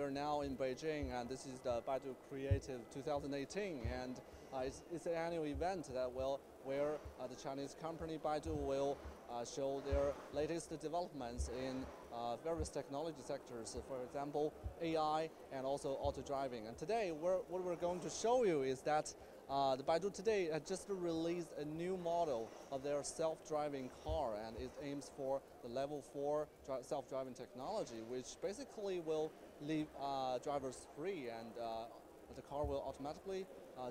We're now in Beijing, and this is the Baidu Creative 2018, and it's an annual event that where the Chinese company Baidu will show their latest developments in various technology sectors, for example, AI and also auto driving. And today, what we're going to show you is that the Baidu today has just released a new model of their self-driving car, and it aims for the level 4 self-driving technology, which basically will leave drivers free, and the car will automatically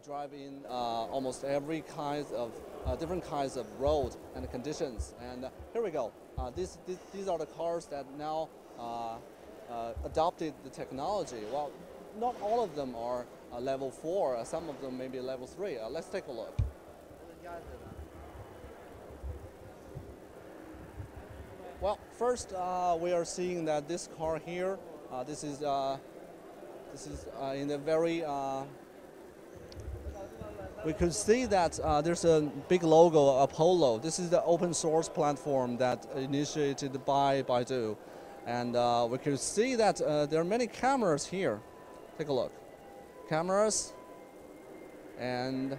drive in almost every kind of different kinds of road and conditions. And here we go. These are the cars that now adopted the technology. Well, not all of them are level 4. Some of them may be level 3. Let's take a look. Well, first we are seeing that this car here. This is in a very. We could see that there's a big logo, Apollo. This is the open source platform that initiated by Baidu, and we could see that there are many cameras here. Take a look, cameras, and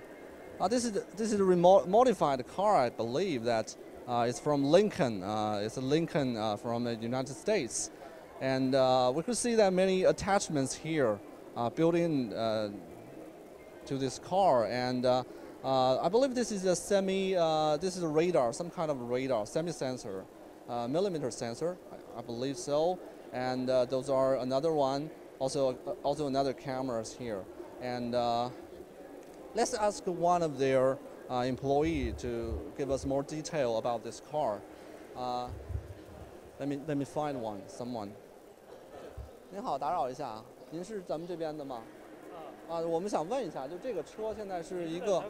this is a modified car, I believe that it's from Lincoln. It's a Lincoln from the United States. And we could see that many attachments here built in to this car, and I believe this is a this is a radar, some kind of radar, semi-sensor, millimeter sensor, I believe so. And those are another one, also another cameras here. And let's ask one of their employee to give us more detail about this car. Let me find someone. 您好，打扰一下啊，您是咱们这边的吗？我们想问一下，就这个车现在是一个，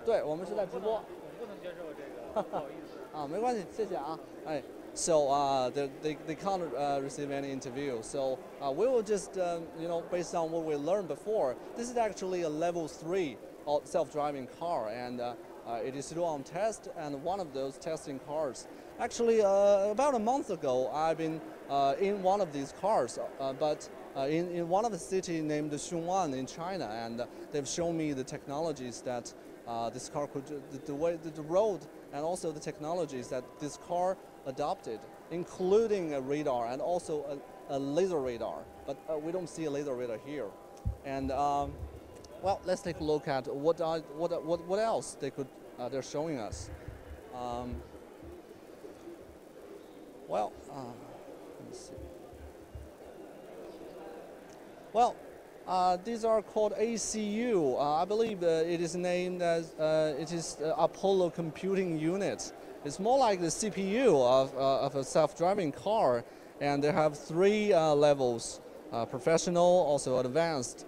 对，我们是在直播。我不能接受这个，不好意思。没关系，谢谢啊。哎 ，so they can't receive any interview, so we will just based on what we learned before, this is actually a level 3 self-driving car, and it is still on test, and one of those testing cars. Actually, about a month ago, I've been in one of these cars, but in one of the cities named Xunwan in China, and they've shown me the technologies that this car could, the road, and also the technologies that this car adopted, including a radar and also a laser radar. But we don't see a laser radar here. And well, let's take a look at what else they're showing us. Well, let me see. Well, these are called ACU. I believe it is named as it is Apollo Computing Unit. It's more like the CPU of a self-driving car, and they have 3 levels: professional, also advanced.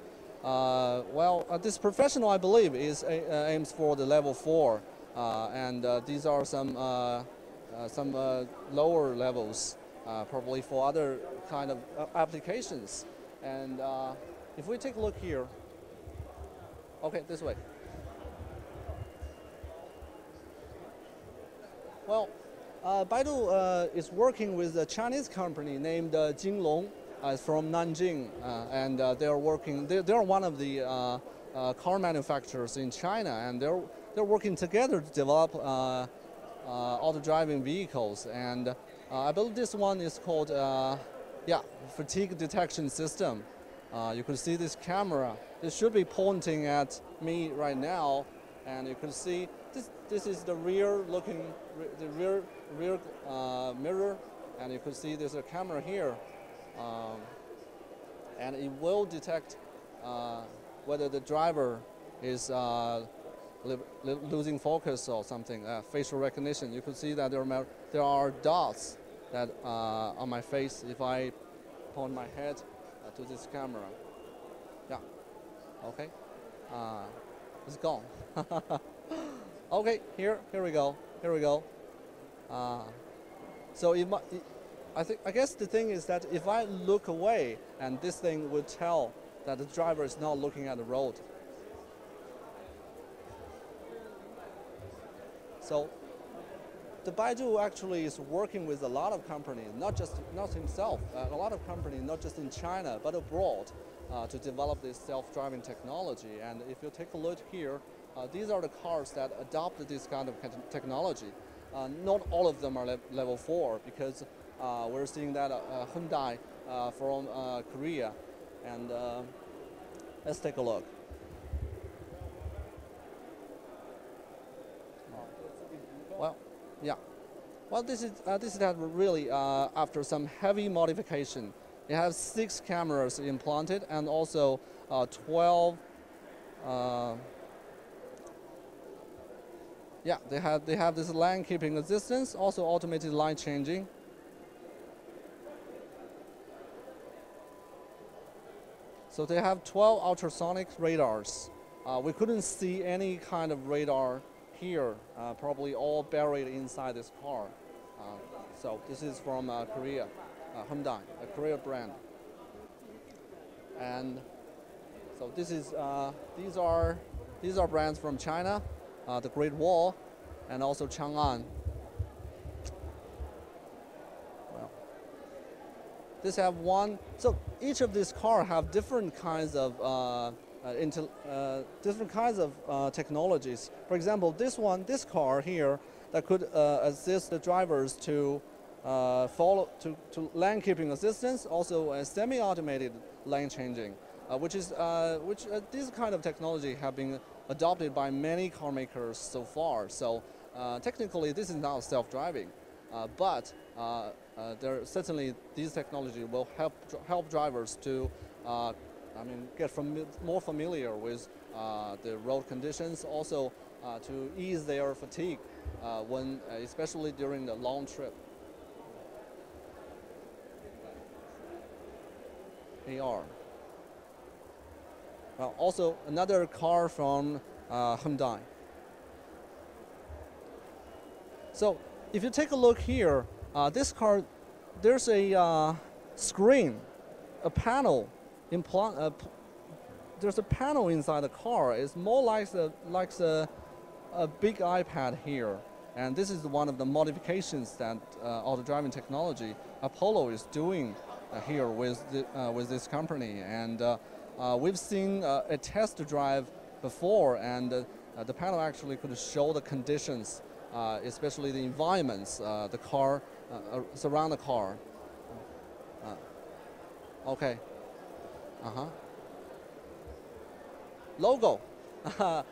This professional, I believe, aims for the level 4, and these are some lower levels, probably for other kind of applications. And if we take a look here, okay, this way. Well, Baidu is working with a Chinese company named Jinglong from Nanjing, and they're working. They're one of the car manufacturers in China, and they're working together to develop auto-driving vehicles. And I believe this one is called fatigue detection system. You can see this camera. This should be pointing at me right now, and you can see this is the rear mirror, and you can see there's a camera here, and it will detect whether the driver is losing focus or something. Facial recognition. You can see that there are dots that on my face if I point my head to this camera. Yeah. Okay. It's gone. Okay. Here we go. Here we go. So I guess the thing is that if I look away, and this thing would tell that the driver is not looking at the road. So the Baidu actually is working with a lot of companies, not himself, a lot of companies, not just in China, but abroad, to develop this self-driving technology. And if you take a look here, these are the cars that adopt this kind of technology. Not all of them are level 4 because we're seeing that Hyundai from Korea. And let's take a look. Well, yeah. Well, this is really after some heavy modification. It has 6 cameras implanted and also 12. Yeah, they have this lane keeping assistance, also automated line changing. So they have 12 ultrasonic radars. We couldn't see any kind of radar here, probably all buried inside this car. So this is from Korea, Hyundai, a Korea brand. And so this is these are brands from China, the Great Wall, and also Chang'an. Well, this have one. So each of these cars have different kinds of technologies. For example, this car here that could assist the drivers to to lane keeping assistance, also a semi-automated lane changing, which this kind of technology have been adopted by many car makers so far. So technically, this is not self-driving, but certainly these technology will help drivers to get more familiar with the road conditions, also to ease their fatigue especially during the long trip. AR. Well, also another car from Hyundai. So if you take a look here, this car, there's a screen, a panel. There's a panel inside the car. It's more like a big iPad here. And this is one of the modifications that auto-driving technology Apollo is doing here with this company. And we've seen a test drive before, and the panel actually could show the conditions, especially the environments, the car, surround the car. Okay. Logo.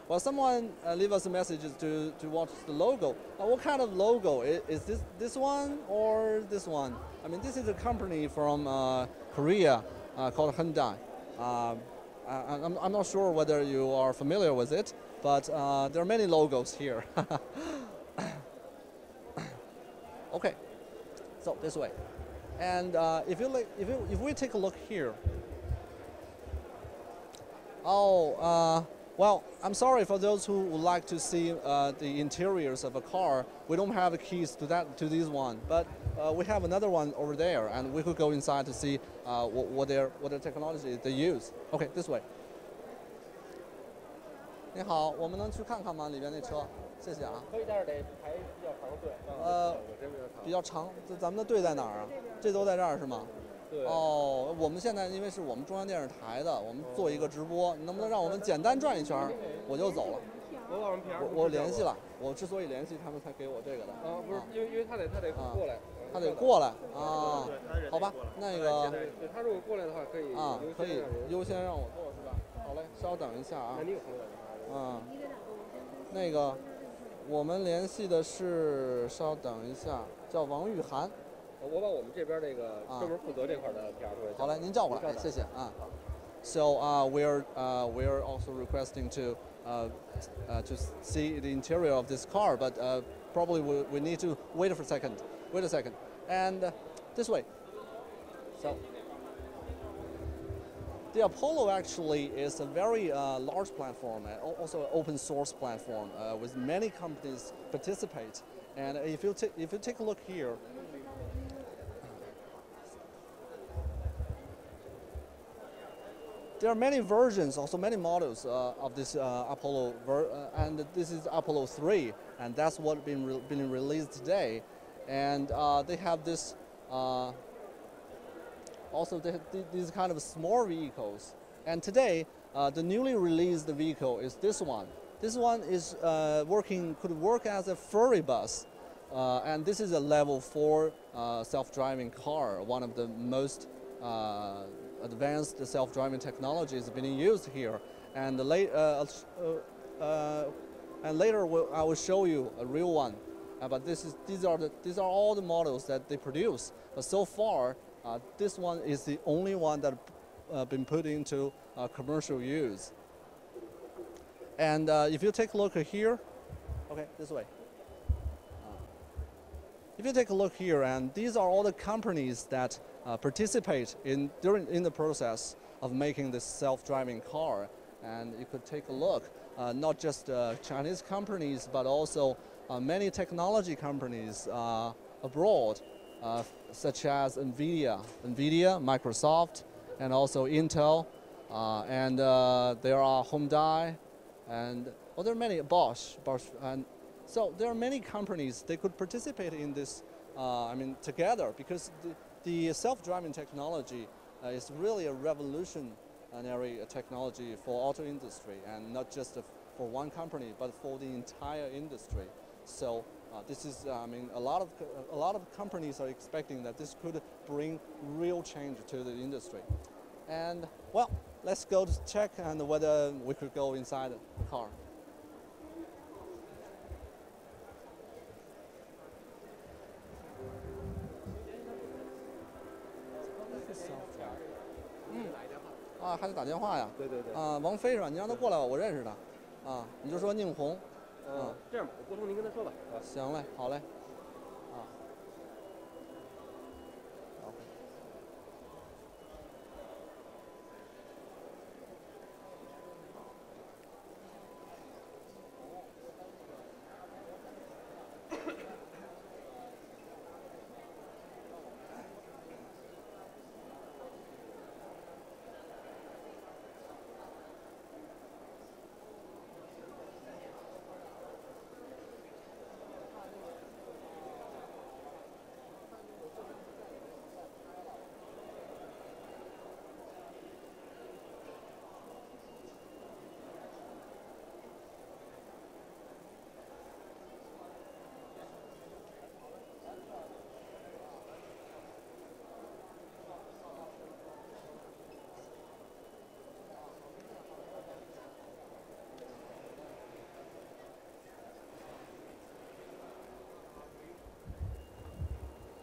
Well, someone leave us a message to watch the logo. What kind of logo? Is this one or this one? I mean, this is a company from Korea called Hyundai. I'm not sure whether you are familiar with it, but there are many logos here. Okay, so this way. And if we take a look here. Well, I'm sorry for those who would like to see the interiors of a car. We don't have the keys to this one, but we have another one over there, and we could go inside to see what their technology they use. Okay, this way. 你好，我们能去看看吗？里边那车，谢谢啊。可以，但是得排比较长的队。比较长，咱们的队在哪儿啊？这都在这儿是吗？ 哦，我们现在因为是我们中央电视台的，我们做一个直播，你能不能让我们简单转一圈，我就走了。我联系了，我之所以联系他们才给我这个的。不是，因为他得过来。他得过来啊。好吧，那个。他如果过来的话，可以可以优先让我坐是吧？好嘞，稍等一下啊。那你有朋友？那个，我们联系的是，稍等一下，叫王玉涵。 我把我们这边那个专门负责这块的 PR 同学。好嘞，您叫过来，谢谢啊。So we're also requesting to see the interior of this car, but probably we need to wait for a second. Wait a second, and this way. So the Apollo actually is a very large platform, also an open source platform with many companies participate. And if you take a look here. there are many versions, also many models of this Apollo, and this is Apollo 3, and that's what been released today. And they have this, also these kind of small vehicles. And today, the newly released vehicle is this one. This one is could work as a ferry bus. And this is a level 4 self-driving car, one of the most advanced self-driving technologies being used here. And later I will show you a real one. But these are all the models that they produce. But so far, this one is the only one that been put into commercial use. And if you take a look here, okay, this way. If you take a look here, and these are all the companies that participate in the process of making this self-driving car. And you could take a look, not just Chinese companies, but also many technology companies abroad, such as NVIDIA, Microsoft, and also Intel, and there are Hyundai, and there are many, Bosch, and so there are many companies they could participate in this, together, because the self-driving technology is really a revolutionary technology for auto industry, and not just for one company, but for the entire industry. So this is, a lot of companies are expecting that this could bring real change to the industry. And well, let's go to check and whether we could go inside the car.还得打电话呀？对。王飞是吧？你让他过来吧，我认识他。你就说宁红。这样吧，我拨通您跟他说吧。行嘞，好嘞。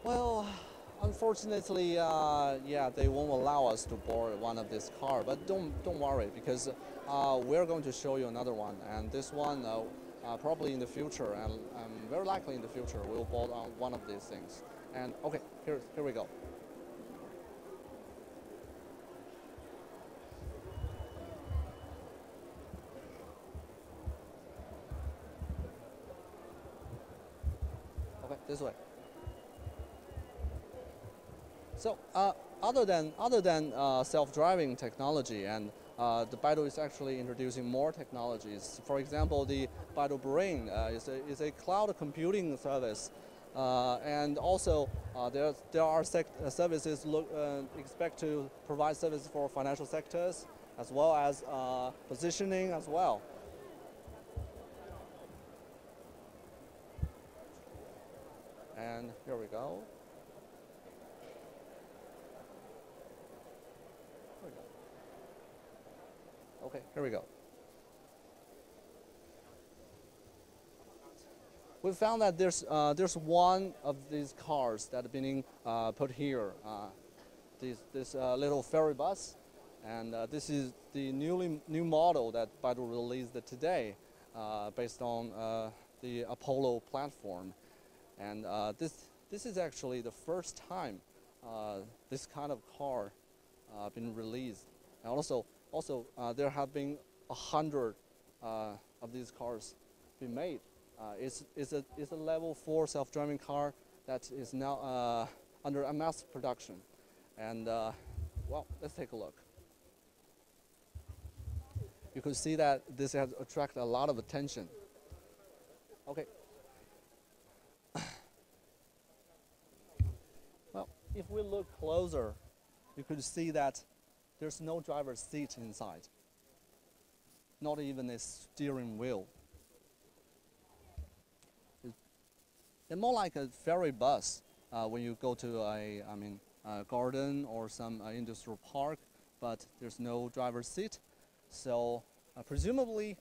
Well, unfortunately, yeah, they won't allow us to board one of this car. But don't worry, because we're going to show you another one, and this one probably in the future, and very likely in the future, we'll board on one of these things. And okay, here we go. Okay, this way. So other than self-driving technology, and the Baidu is actually introducing more technologies. For example, the Baidu Brain is a cloud computing service, and also there are services expect to provide services for financial sectors as well as positioning as well. And here we go. Okay, here we go. We found that there's one of these cars that have been put here. This little ferry bus, and this is the new model that Baidu released today, based on the Apollo platform, and this is actually the first time this kind of car been released, and also there have been 100 of these cars been made. It's a level 4 self-driving car that is now under a mass production, and well, let's take a look. you could see that this has attracted a lot of attention. Okay. Well, if we look closer, you could see that there's no driver's seat inside, not even a steering wheel. It's more like a ferry bus when you go to a garden or some industrial park, but there's no driver's seat. So presumably,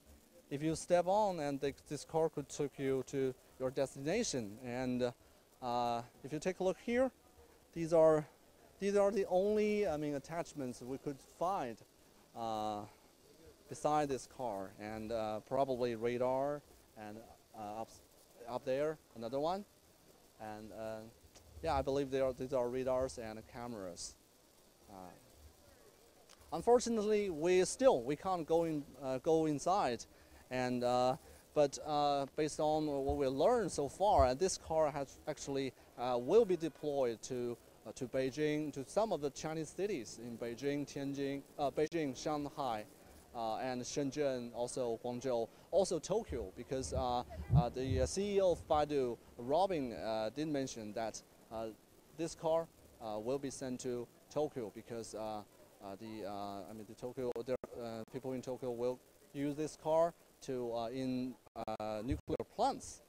if you step on, and this car could take you to your destination. And if you take a look here, these are the only attachments we could find beside this car, and probably radar, and up there another one, and yeah, I believe these are radars and cameras. Unfortunately, we can't go inside, and but based on what we learned so far, this car has actually will be deployed to Beijing, to some of the Chinese cities in Beijing, Tianjin, Beijing, Shanghai, and Shenzhen, also Guangzhou, also Tokyo, because the CEO of Baidu, Robin, did mention that this car will be sent to Tokyo, because the Tokyo, people in Tokyo will use this car to in nuclear plants.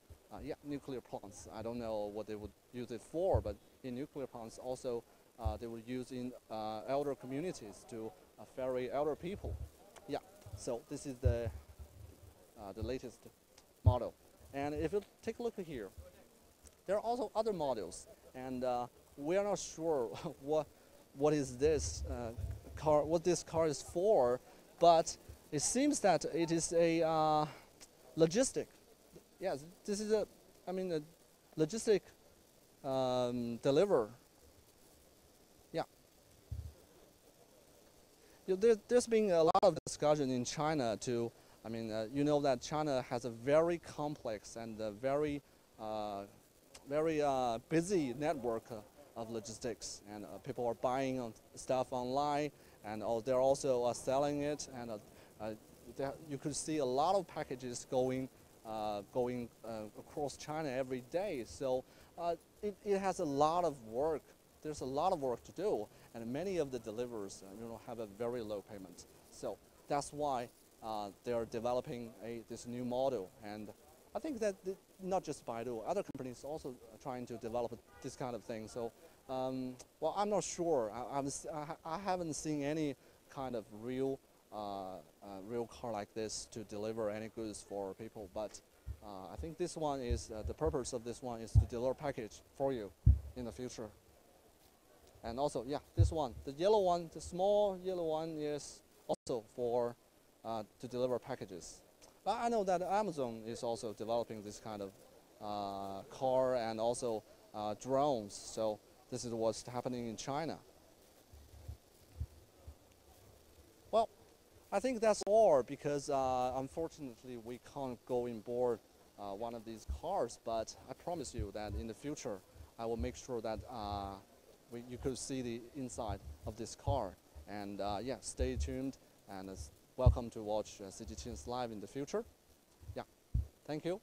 Yeah, nuclear plants. I don't know what they would use it for, but in nuclear plants also they would use in elder communities to ferry elder people. Yeah, so this is the latest model. And if you take a look here, there are also other models, and we are not sure what is this car, what this car is for, but it seems that it is a logistic. Yes, this is a logistic deliver. Yeah. There's been a lot of discussion in China to, you know that China has a very complex and a very busy network of logistics, and people are buying stuff online, and they're also selling it, and you could see a lot of packages going across China every day. So it has a lot of work. There's a lot of work to do, and many of the deliverers have a very low payment. So that's why they are developing this new model. And I think that not just Baidu, other companies also are trying to develop this kind of thing. So well, I'm not sure. I haven't seen any kind of real car like this to deliver any goods for people, but I think this one is the purpose of this one is to deliver package for you in the future. And also, yeah, this one, the yellow one, the small yellow one, is also for to deliver packages. But I know that Amazon is also developing this kind of car, and also drones. So this is what's happening in China. Well, I think that's all, because unfortunately we can't go in board one of these cars, but I promise you that in the future I will make sure that you could see the inside of this car. And yeah, stay tuned, and welcome to watch CGTN Live in the future. Yeah, thank you.